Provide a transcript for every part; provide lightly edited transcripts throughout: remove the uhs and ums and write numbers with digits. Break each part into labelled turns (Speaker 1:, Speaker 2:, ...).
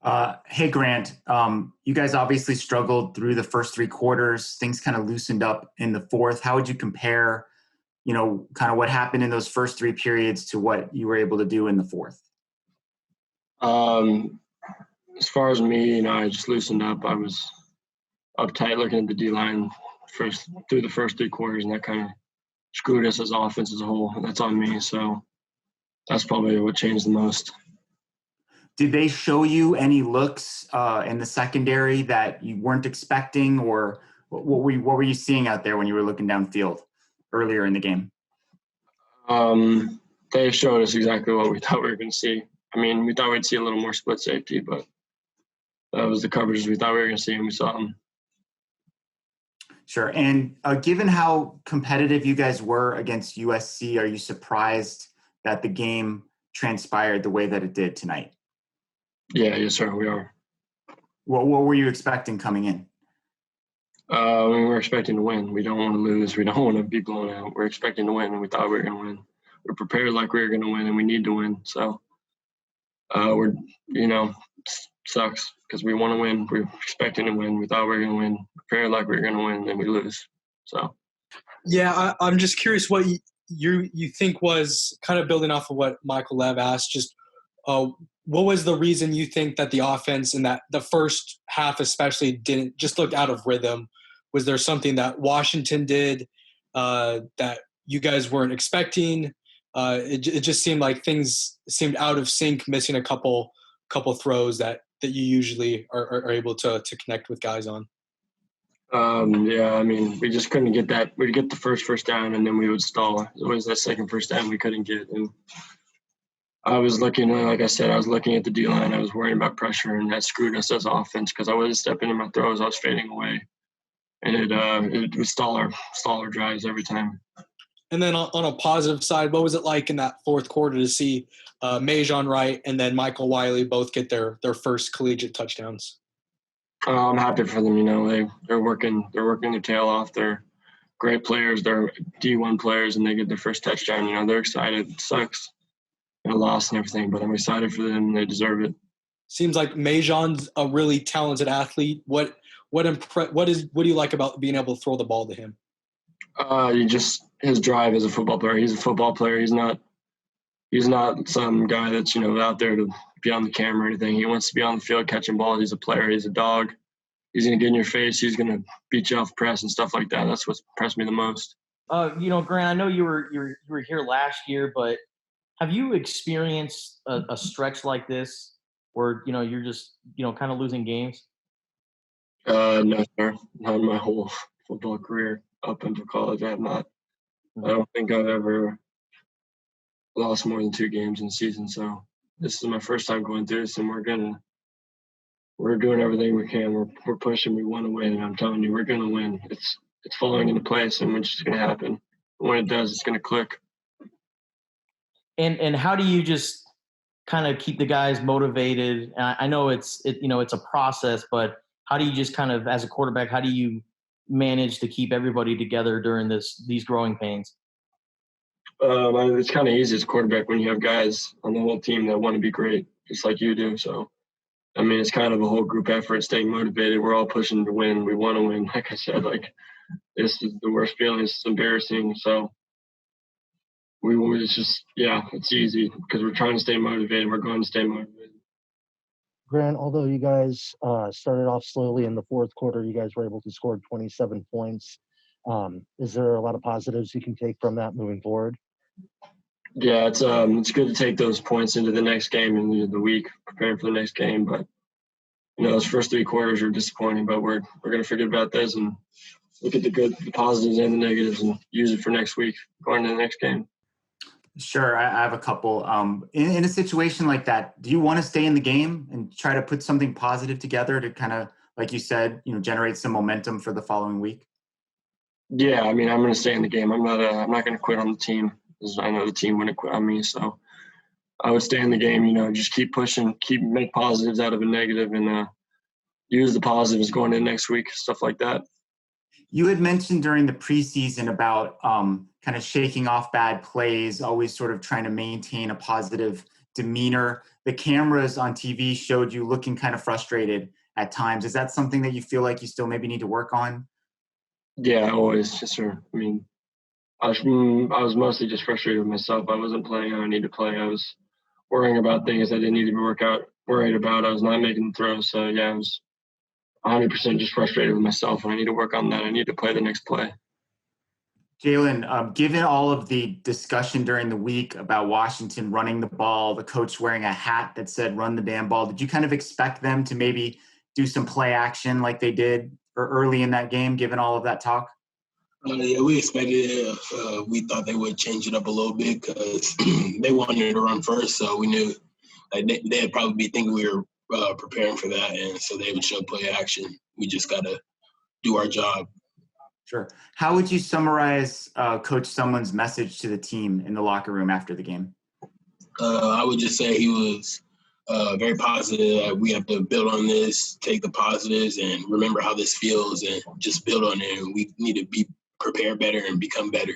Speaker 1: Hey, Grant. You guys obviously struggled through the first three quarters. Things kind of loosened up in the fourth. How would you compare, kind of what happened in those first three periods to what you were able to do in the fourth?
Speaker 2: Um, as far as me, I just loosened up. I was uptight looking at the D line first through the first three quarters, and that kind of screwed us as offense as a whole. And that's on me. So that's probably what changed the most.
Speaker 1: Did they show you any looks in the secondary that you weren't expecting, or what were you seeing out there when you were looking downfield earlier in the game?
Speaker 2: They showed us exactly what we thought we were going to see. I mean, we thought we'd see a little more split safety, but that was the coverages we thought we were going to see, and we saw them.
Speaker 1: Sure. And given how competitive you guys were against USC, are you surprised that the game transpired the way that it did tonight?
Speaker 2: Yeah, yes, sir, we are.
Speaker 1: What were you expecting coming in?
Speaker 2: We were expecting to win. We don't want to lose. We don't want to be blown out. We're expecting to win, and we thought we were going to win. We're prepared like we were going to win, and we need to win. So we're, sucks because we want to win. We're expecting to win. We thought we were going to win. Prepared like we were going to win, and we lose. So.
Speaker 3: Yeah, I'm just curious what you think was kind of building off of what Michael Lev asked. Just what was the reason you think that the offense in that the first half especially didn't just look out of rhythm? Was there something that Washington did that you guys weren't expecting? It just seemed like things seemed out of sync, missing a couple throws that you usually are able to connect with guys on.
Speaker 2: Yeah, I mean, we just couldn't get that. We'd get the first down, and then we would stall. It was that second first down we couldn't get. And I was looking, like I said, I was looking at the D-line. I was worrying about pressure, and that screwed us as offense because I wasn't stepping in my throws. I was fading away. And it would stall our drives every time.
Speaker 3: And then on a positive side, what was it like in that fourth quarter to see Majon Wright and then Michael Wiley both get their first collegiate touchdowns?
Speaker 2: I'm happy for them. They're working their tail off. They're great players. They're D1 players, and they get their first touchdown. They're excited. It sucks, a loss and everything, but I'm excited for them. They deserve it.
Speaker 3: Seems like Majon's a really talented athlete. What do you like about being able to throw the ball to him?
Speaker 2: His drive as a football player. He's a football player. He's not some guy that's out there to be on the camera or anything. He wants to be on the field catching balls. He's a player. He's a dog. He's gonna get in your face. He's gonna beat you off press and stuff like that. That's what's impressed me the most.
Speaker 4: Grant, I know you were here last year, but have you experienced a stretch like this where you're just kind of losing games?
Speaker 2: No, sir. Not in my whole football career up until college. I have not. I don't think I've ever lost more than 2 games in the season. So this is my first time going through this, and we're doing everything we can. We're pushing. We want to win, and I'm telling you, we're going to win. It's falling into place, and it's just going to happen. When it does, it's going to click.
Speaker 4: And how do you just kind of keep the guys motivated? I know it's a process, but how do you just kind of, as a quarterback, how do you manage to keep everybody together during these growing pains?
Speaker 2: It's kind of easy as a quarterback when you have guys on the whole team that want to be great, just like you do. So, I mean, it's kind of a whole group effort, staying motivated. We're all pushing to win. We want to win. Like I said, this is the worst feeling. It's embarrassing. So it's easy because we're trying to stay motivated. We're going to stay motivated.
Speaker 5: Grant, although you guys started off slowly in the fourth quarter, you guys were able to score 27 points. Is there a lot of positives you can take from that moving forward?
Speaker 2: Yeah, it's good to take those points into the next game and into the week, preparing for the next game. But those first 3 quarters are disappointing. But we're going to forget about this and look at the positives and the negatives, and use it for next week, going to the next game.
Speaker 1: Sure, I have a couple. In a situation like that, do you want to stay in the game and try to put something positive together to kind of, like you said, generate some momentum for the following week?
Speaker 2: Yeah, I mean, I'm going to stay in the game. I'm not going to quit on the team, because I know the team wouldn't quit on me. So I would stay in the game. Just keep pushing, make positives out of a negative, and use the positives going in next week, stuff like that.
Speaker 1: You had mentioned during the preseason about kind of shaking off bad plays, always sort of trying to maintain a positive demeanor. The cameras on TV showed you looking kind of frustrated at times. Is that something that you feel like you still maybe need to work on?
Speaker 2: Yeah, always. Yes, sir. I mean, I was mostly just frustrated with myself. I wasn't playing how I need to play. I was worrying about things I didn't need to be worried about. I was not making the throws. So, yeah, I was 100% just frustrated with myself, and I need to work on that. I need to play the next play.
Speaker 1: Jalen, given all of the discussion during the week about Washington running the ball, the coach wearing a hat that said run the damn ball, did you kind of expect them to maybe do some play action like they did early in that game, given all of that talk?
Speaker 6: Yeah, we expected it. We thought they would change it up a little bit because they wanted to run first, so we knew they'd probably be thinking we were preparing for that, and so they would show play action. We just got to do our job.
Speaker 1: Sure. How would you summarize Coach Sumlin's message to the team in the locker room after the game?
Speaker 6: I would just say he was very positive. We have to build on this, take the positives, and remember how this feels, and just build on it. And we need to be prepared better and become better.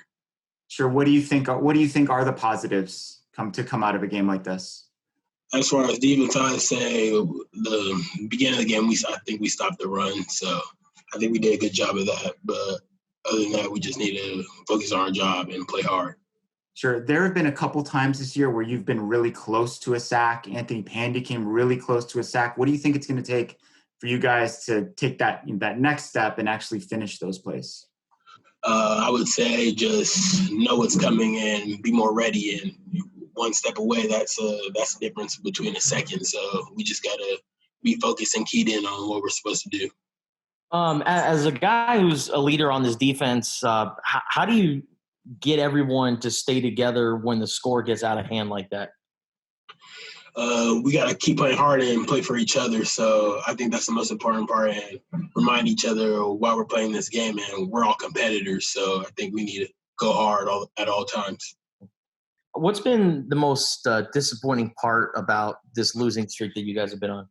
Speaker 1: Sure. What do you think are the positives come out of a game like this?
Speaker 6: As far as defense, I'd say the beginning of the game, I think we stopped the run. So I think we did a good job of that. But other than that, we just need to focus on our job and play hard.
Speaker 1: Sure. There have been a couple times this year where you've been really close to a sack. Anthony Pandy came really close to a sack. What do you think it's going to take for you guys to take that next step and actually finish those plays?
Speaker 6: I would say just know what's coming and be more ready. And one step away, that's the difference between a second. So we just got to be focused and keyed in on what we're supposed to do.
Speaker 4: As a guy who's a leader on this defense, how do you get everyone to stay together when the score gets out of hand like that?
Speaker 6: We got to keep playing hard and play for each other. So I think that's the most important part, and remind each other why we're playing this game, and we're all competitors. So I think we need to go hard at all times.
Speaker 4: What's been the most disappointing part about this losing streak that you guys have been on?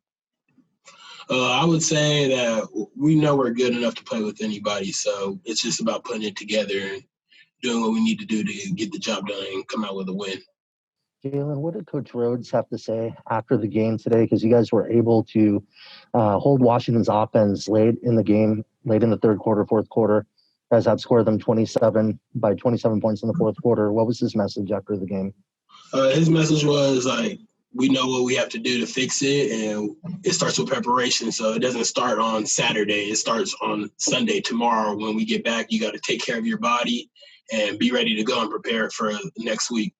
Speaker 6: I would say that we know we're good enough to play with anybody. So it's just about putting it together and doing what we need to do to get the job done and come out with a win.
Speaker 5: Jalen, what did Coach Rhodes have to say after the game today? Because you guys were able to hold Washington's offense late in the game, late in the third quarter, fourth quarter. You guys outscored them 27 points in the fourth quarter. What was his message after the game?
Speaker 6: His message was like, we know what we have to do to fix it, and it starts with preparation. So it doesn't start on Saturday. It starts on Sunday, tomorrow. When we get back, you got to take care of your body and be ready to go and prepare for next week.